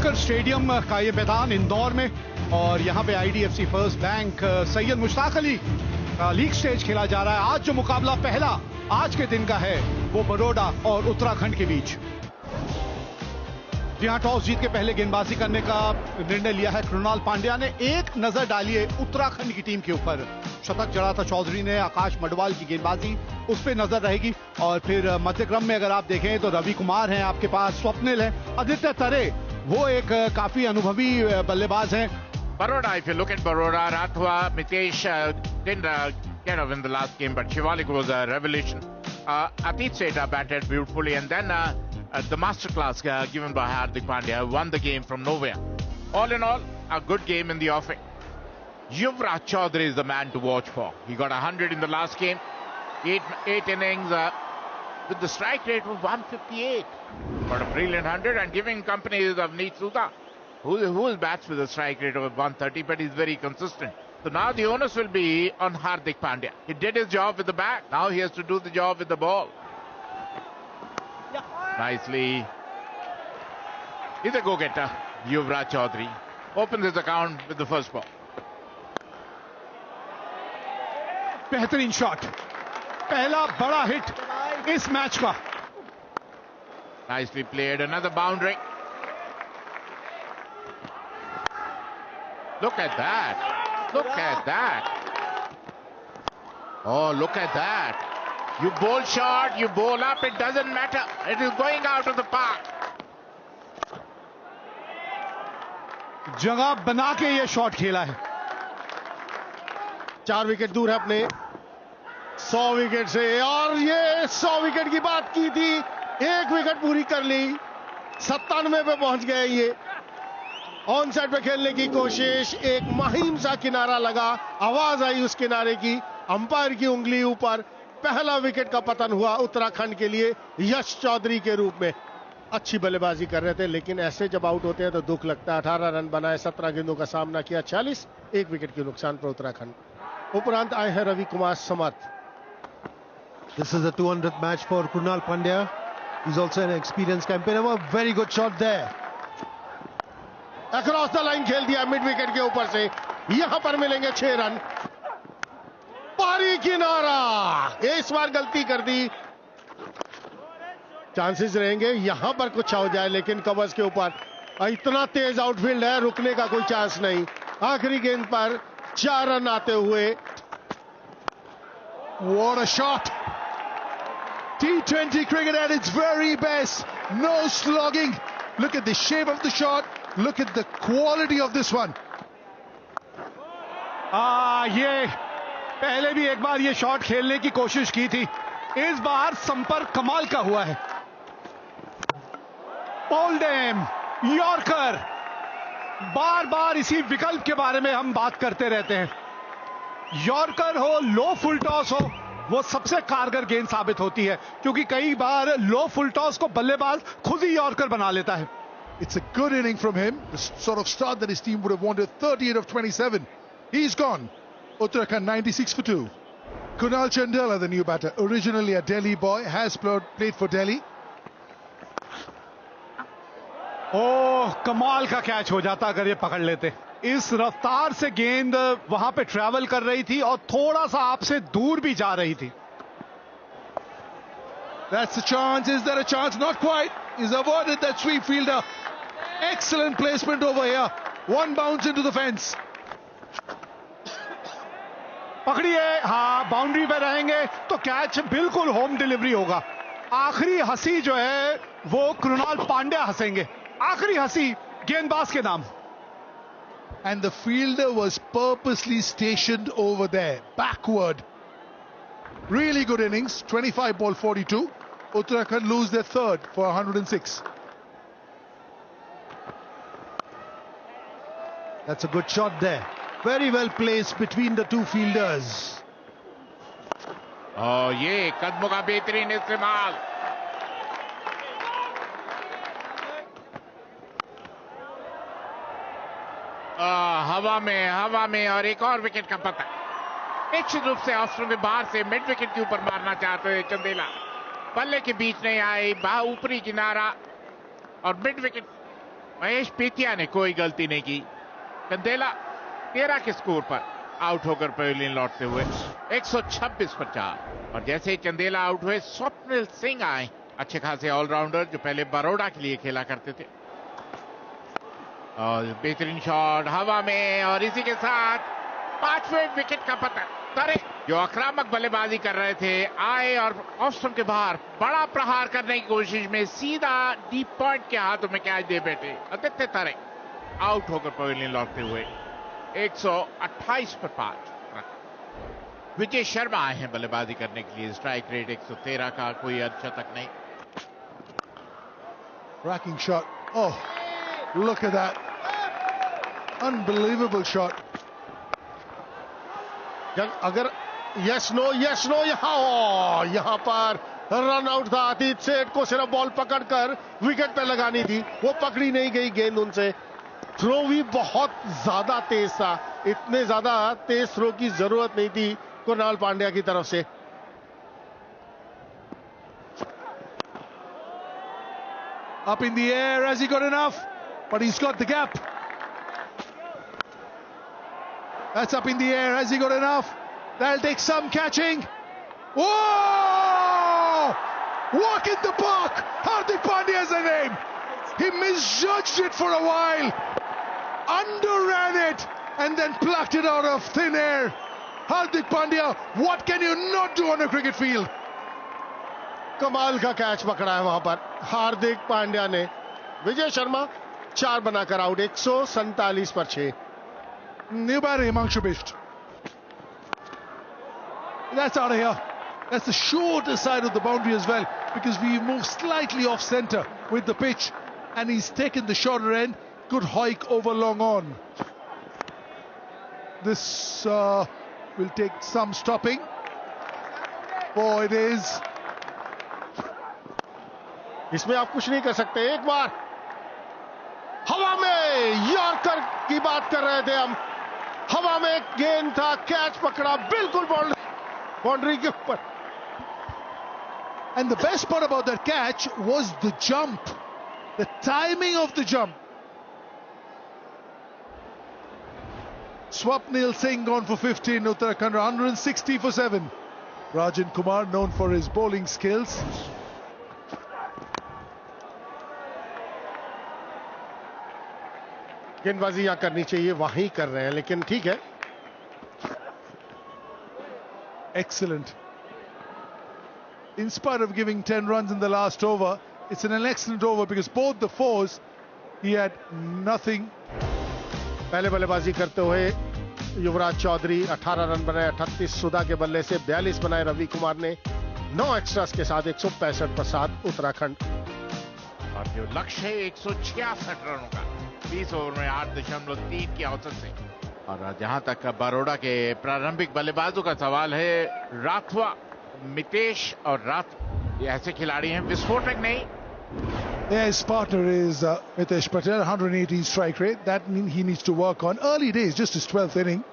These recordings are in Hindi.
वानखेड़कर स्टेडियम का ये मैदान इंदौर में, और यहाँ पे IDFC first bank Syed Mushtaq Ali का लीग स्टेज खेला जा रहा है। आज जो मुकाबला पहला आज के दिन का है वो बड़ौदा और उत्तराखंड के बीच। जी हाँ, टॉस जीत के पहले गेंदबाजी करने का निर्णय लिया है कृणाल पांड्या ने। एक नजर डालिए उत्तराखंड की टीम के ऊपर, शतक जड़ा था चौधरी ने, आकाश मडवाल की गेंदबाजी उस पर नजर रहेगी। और फिर मध्यक्रम में अगर आप देखें तो रवि कुमार हैं आपके पास, स्वप्निल है, आदित्य तरे वो एक काफी अनुभवी बल्लेबाज हैं। Baroda, if you look at Baroda, Rathwa, Mitesh didn't get off in the last game, but Shivalik was a revelation. Atit Seta batted beautifully, and then the masterclass given by Hardik Pandya won the game from nowhere. All in all, a good game in the offing. Yuvraj Chaudhary is the man to watch for. He got 100 in the last game, eight innings with the strike rate of 158. Got a brilliant 100 and giving company is Avneet Sudha, who bats with a strike rate of 130, but he's very consistent. So now the onus will be on Hardik Pandya. He did his job with the bat. Now he has to do the job with the ball. Nicely. He's a go-getter. Yuvraj Chaudhary opens his account with the first ball. बेहतरीन शॉट, पहला बड़ा हिट इस मैच का। Nicely played. Another boundary. Look at that. Look at that. Oh, look at that. You bowl short, you bowl up, it doesn't matter. It is going out of the park. जगह बना के ये शॉट खेला है। 4 विकेट दूर है अपने 100 विकेट से, और ये 100 विकेट की बात की थी, 1 विकेट पूरी कर ली, 97 पे पहुंच गए। ये ऑन साइड पे खेलने की कोशिश, एक महीम सा किनारा लगा, आवाज आई उस किनारे की, अंपायर की उंगली ऊपर, पहला विकेट का पतन हुआ उत्तराखंड के लिए यश चौधरी के रूप में। अच्छी बल्लेबाजी कर रहे थे, लेकिन ऐसे जब आउट होते हैं तो दुख लगता है। 18 रन बनाए, 17 गेंदों का सामना किया, 46, 1 विकेट के नुकसान पर उत्तराखंड। उपरांत आए हैं रवि कुमार समर्थ। This is the 200th match for Krunal Pandya. He's also an experienced campaigner. A very good shot there. Across the line खेल दिया मिड विकेट के ऊपर से, यहां पर मिलेंगे 6 रन। पारी किनारा, इस बार गलती कर दी। चांसेस रहेंगे यहां पर कुछ हो जाए, लेकिन कवर्स के ऊपर इतना तेज आउटफील्ड है, रुकने का कोई चांस नहीं। आखिरी गेंद पर 4 रन आते हुए। What a shot! T20 cricket at its very best. No slogging. Look at the shape of the shot. Look at the quality of this one. ये पहले भी एक बार ये शॉट खेलने की कोशिश की थी, इस बार संपर्क कमाल का हुआ है। ओल्डेम यॉर्कर, बार बार इसी विकल्प के बारे में हम बात करते रहते हैं। यॉर्कर हो, लो फुल टॉस हो, वो सबसे कारगर गेंद साबित होती है, क्योंकि कई बार लो फुल टॉस को बल्लेबाज खुद ही यॉर्कर बना लेता है। It's a good inning from him, the sort of start that his team would have wanted. 38 of 27. He's gone. Uttarakhand 96 for 2. Kunal Chandela, the new batter, originally a Delhi boy, has played for Delhi. ओह, कमाल का कैच हो जाता अगर ये पकड़ लेते। इस रफ्तार से गेंद वहां पे ट्रैवल कर रही थी और थोड़ा सा आपसे दूर भी जा रही थी। That's the chance. Is there a chance? Not quite. He's avoided that sweep fielder. Excellent placement over here. One bounce into the fence. पकड़िए, हाँ, बाउंड्री पे रहेंगे तो कैच बिल्कुल होम डिलीवरी होगा। आखिरी हंसी जो है वो कृणाल पांड्या हंसेंगे, आखिरी हंसी गेंदबाज के नाम। And the fielder was purposely stationed over there, backward. Really good innings. 25 ball 42. Uttarakhand lose their third for 106. That's a good shot there. Very well placed between the two fielders. Oh, ये कदमों का बेहतरीन इस्तेमाल। हवा में और एक और विकेट का पता। निश्चित रूप से ऑस्ट्रेलिया में बाहर से मिड विकेट के ऊपर मारना चाहते हैं चंदेला, पल्ले के बीच नहीं आए, ऊपरी किनारा और मिड विकेट महेश पीतिया ने कोई गलती नहीं की। चंदेला 13 के स्कोर पर आउट होकर पवेलियन लौटते हुए 126 पर 4। और जैसे ही चंदेला आउट हुए स्वप्निल सिंह आए, अच्छे खासे ऑलराउंडर जो पहले बड़ौदा के लिए खेला करते थे। और बेहतरीन शॉट हवा में, और इसी के साथ 5वें विकेट का पतन। तारिक जो आक्रामक बल्लेबाजी कर रहे थे आए और ऑफ स्टंप के बाहर बड़ा प्रहार करने की कोशिश में सीधा डीप पॉइंट के हाथों में कैच दे बैठे आदित्य तारिक। आउट होकर पवेलियन लौटते हुए 128 पर 5। विजय शर्मा आए हैं बल्लेबाजी करने के लिए। स्ट्राइक रेट 113 का, कोई अर्धशतक नहीं। Racking shot. Oh, look at that. Unbelievable shot. अगर यस नो यहां पर रन आउट था। अतीत सेठ को सिर्फ बॉल पकड़कर विकेट पे लगानी थी, वो पकड़ी नहीं गई गेंद उनसे। थ्रो भी बहुत ज्यादा तेज था, इतने ज्यादा तेज थ्रो की जरूरत नहीं थी कुणाल पांड्या की तरफ से। Up in the air, has he got enough? But he's got the gap. That's up in the air, has he got enough? That'll take some catching. Whoa! Walk in the park! Hardik Pandya is the name. He misjudged it for a while, underran it, and then plucked it out of thin air. Hardik Pandya, what can you not do on a cricket field? कमाल का कैच पकड़ा है वहां पर हार्दिक पांड्या ने। विजय शर्मा 4 बनाकर आउट, 147 पर 6। New batter, Himanshu Bisht. That's out of here. That's the shorter side of the boundary as well, because we move slightly off centre with the pitch, and he's taken the shorter end. Good hike over long on. This will take some stopping. Oh, it is. इसमें आप कुछ नहीं कर सकते। एक बार हवा में यॉर्कर की बात कर रहे थे हम। हवा में गेंद था, कैच पकड़ा बिल्कुल बाउंड्री के ऊपर। And the best part about that catch was the jump, the timing of the jump. Swapnil Singh gone for 15, Uttarakhand 160 for 7. Rajan Kumar known for his bowling skills. गेंदबाजी यहां करनी चाहिए, वहीं कर रहे हैं, लेकिन ठीक है। Excellent. In spite of giving 10 runs in the last over, it's an excellent over because both the fours, he had nothing. पहले बल्लेबाजी करते हुए युवराज चौधरी 18 रन बनाए, 38 सुधा के बल्ले से 42 बनाए रवि कुमार ने। 9 एक्स्ट्रास के साथ 165 पर 7 उत्तराखंड। और जो लक्ष्य है 166 रनों का 20 ओवर में 8.3 की औसत से। और जहां तक बड़ौदा के प्रारंभिक बल्लेबाजों का सवाल है, राठवा, मितेश और ये ऐसे खिलाड़ी हैं विस्फोटक नहीं। Yeah, his partner is Mitesh Patel, 180 strike rate. That means he needs to work on. Early days, just his 12th inning.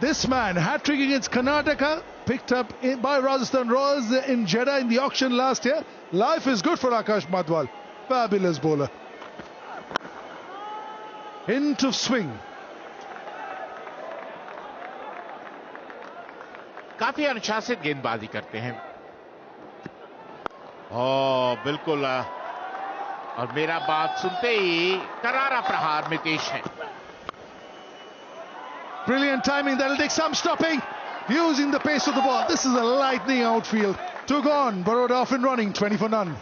This man, hat-trick against Karnataka, picked up by Rajasthan Royals in Jeddah in the auction last year. Life is good for Akash Madhwal. Fabulous bowler. Hint of swing. काफी अनुशासित गेंदबाजी करते हैं। बिल्कुल। और मेरा बात सुनते ही करारा प्रहार मितेश है। Brilliant timing. That'll take some stopping. Using the pace of the ball. This is a lightning outfield. Took on. Baroda off and running. 20 for none.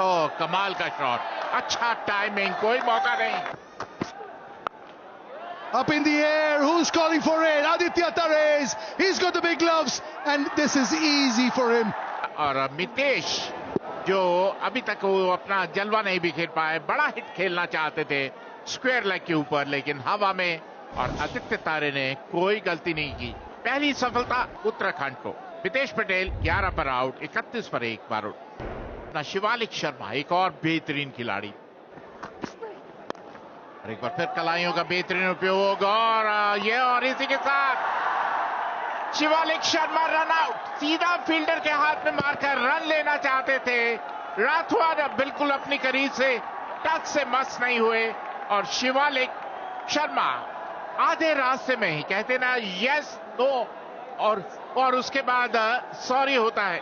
कमाल का शॉट, अच्छा टाइमिंग, कोई मौका नहीं। Up in the air, who's calling for it? Aditya Tares. He's got the big gloves, and this is easy for him. और मितेश जो अभी तक वो अपना जलवा नहीं बिखेर पाए, बड़ा हिट खेलना चाहते थे स्क्वायर लेग के ऊपर, लेकिन हवा में। और आदित्य तारे ने कोई गलती नहीं की। पहली सफलता उत्तराखंड को। मितेश पटेल 11 पर आउट, 31 पर 1 बार आउट। अपना शिवालिक शर्मा एक और बेहतरीन खिलाड़ी, और एक बार फिर कलाइयों का बेहतरीन उपयोग। और इसी के साथ शिवालिक शर्मा रन आउट। सीधा फील्डर के हाथ में मारकर रन लेना चाहते थे राठवा बिल्कुल अपनी करीब से टच से मस नहीं हुए और शिवालिक शर्मा आधे रास्ते में ही कहते ना यस नो और उसके बाद सॉरी होता है.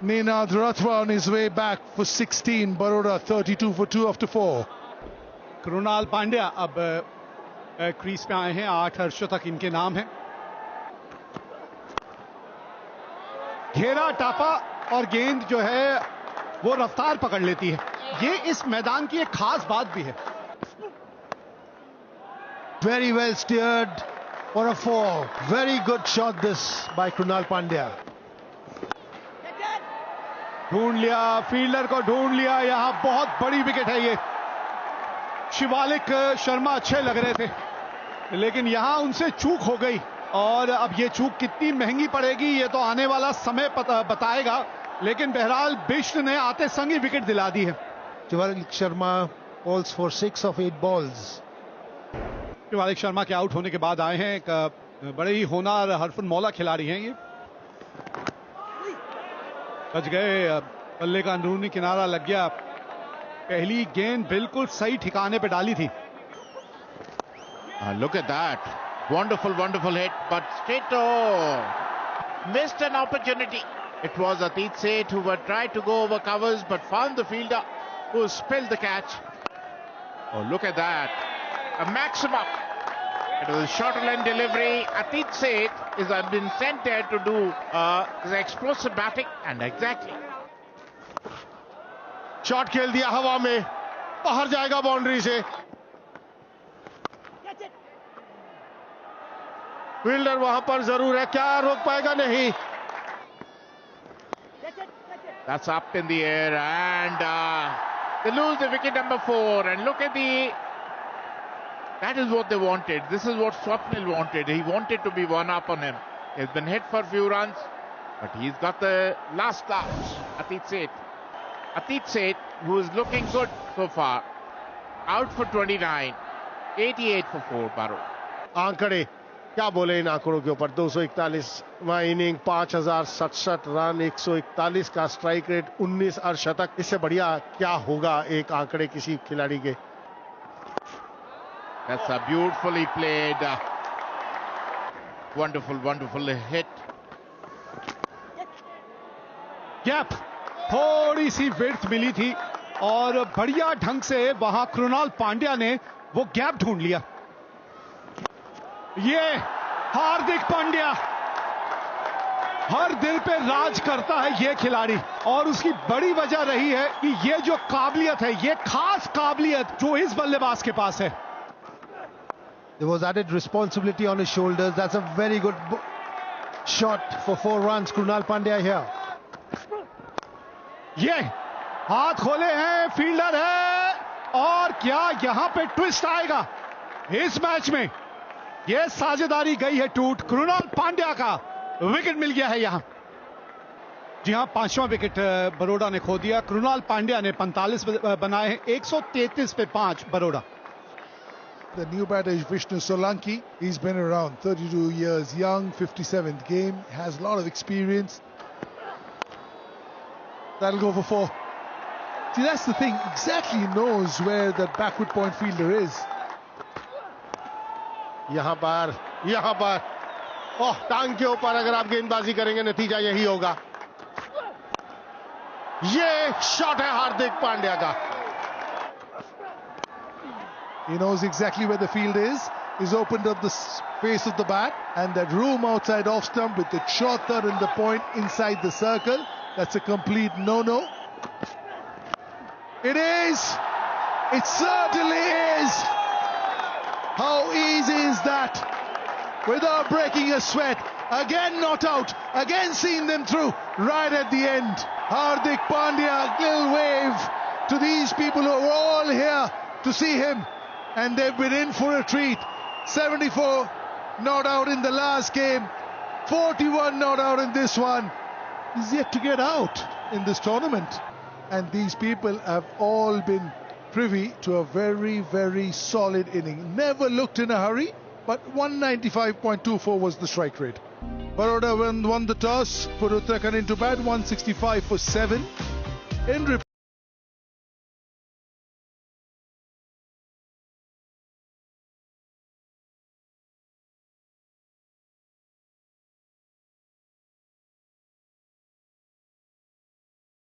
Ninad Rathwa on his way back for 16. Baroda 32 for 2 after 4. Krunal Pandya अब क्रीज पे आए हैं. 8 अर्धशतक इनके नाम है. घेरा टापा और गेंद जो है वो रफ्तार पकड़ लेती है. ये इस मैदान की एक खास बात भी है. Very well steered for a 4. Very good shot this by Krunal Pandya. ढूंढ लिया, फील्डर को ढूंढ लिया. यहां बहुत बड़ी विकेट है ये. शिवालिक शर्मा अच्छे लग रहे थे लेकिन यहां उनसे चूक हो गई और अब ये चूक कितनी महंगी पड़ेगी ये तो आने वाला समय बताएगा. लेकिन बहरहाल बिष्ट ने आते संग ही विकेट दिला दी है. Shivalik Sharma falls for 6 of 8 balls. Shivalik Sharma के आउट होने के बाद आए हैं. एक बड़े ही होनहार हरफन मौला खिलाड़ी हैं ये. बच गए. बल्ले का अंदरूनी किनारा लग गया. पहली गेंद बिल्कुल सही ठिकाने पे डाली थी. Look at that. Wonderful hit, but Strito missed an opportunity. It was Atit Seth who were tried to go over covers but found the fielder who spilled the catch. Oh, look at that. A maximum. It was a shorter line delivery. Atit Seth has been sent there to do his explosive batting and exactly. Shot खेल दिया हवा में, बाहर जाएगा बाउंड्री से. फील्डर वहां पर जरूर है, क्या रोक पाएगा? नहीं. That's up in the air and they lose the wicket number 4 and look at that is what they wanted. This is what Swapnil wanted. He wanted to be one up on him. He's been hit for a few runs but he's got the last laugh. Atit Seth who is looking good so far, out for 29, 88 for 4. Baro. आंकड़े क्या बोले इन आंकड़ों के ऊपर. 241वां इनिंग, 5067 रन, 141 का स्ट्राइक रेट, 19 अर्धशतक. इससे बढ़िया क्या होगा एक आंकड़े किसी खिलाड़ी के. That's a beautifully played, wonderful hit. Gap, थोड़ी सी विड्थ मिली थी और बढ़िया ढंग से वहां कृणाल पांड्या ने वो गैप ढूंढ लिया. ये हार्दिक पांड्या, हर दिल पे राज करता है ये खिलाड़ी और उसकी बड़ी वजह रही है कि ये जो काबिलियत है, ये खास काबिलियत जो इस बल्लेबाज के पास है. There was added responsibility on his shoulders. That's a very good shot for 4 runs. Krunal Pandya here. ये हाथ खोले हैं, फील्डर है और क्या यहां पे ट्विस्ट आएगा इस मैच में. ये साझेदारी गई है टूट. कृणाल पांड्या का विकेट मिल गया है यहां. जी हां, 5वां विकेट बरोड़ा ने खो दिया. कृणाल पांड्या ने 45 बनाए हैं. 133 पे 5 Baroda. The new batter is Vishnu Solanki. He's been around, 32 years young, 57th game, has a lot of experience. That'll go for 4. See, that's the thing, exactly knows where that backward point fielder is. यहां पर ओह, टांग के ऊपर अगर आप गेंदबाजी करेंगे नतीजा यही होगा. ये शॉट है हार्दिक पांड्या का. He knows exactly where the field is. He's opened up the face of the bat and that room outside off stump with the chautar and the point inside the circle. That's a complete no-no. It is. It certainly is. How easy is that? Without breaking a sweat. Again not out. Again seeing them through right at the end. Hardik Pandya, little wave to these people who are all here to see him. And they've been in for a treat. 74 not out in the last game. 41 not out in this one. He's yet to get out in this tournament. And these people have all been privy to a very, very solid inning. Never looked in a hurry, but 195.24 was the strike rate. Baroda won the toss, put Uttarakhand into bat, 165 for 7. In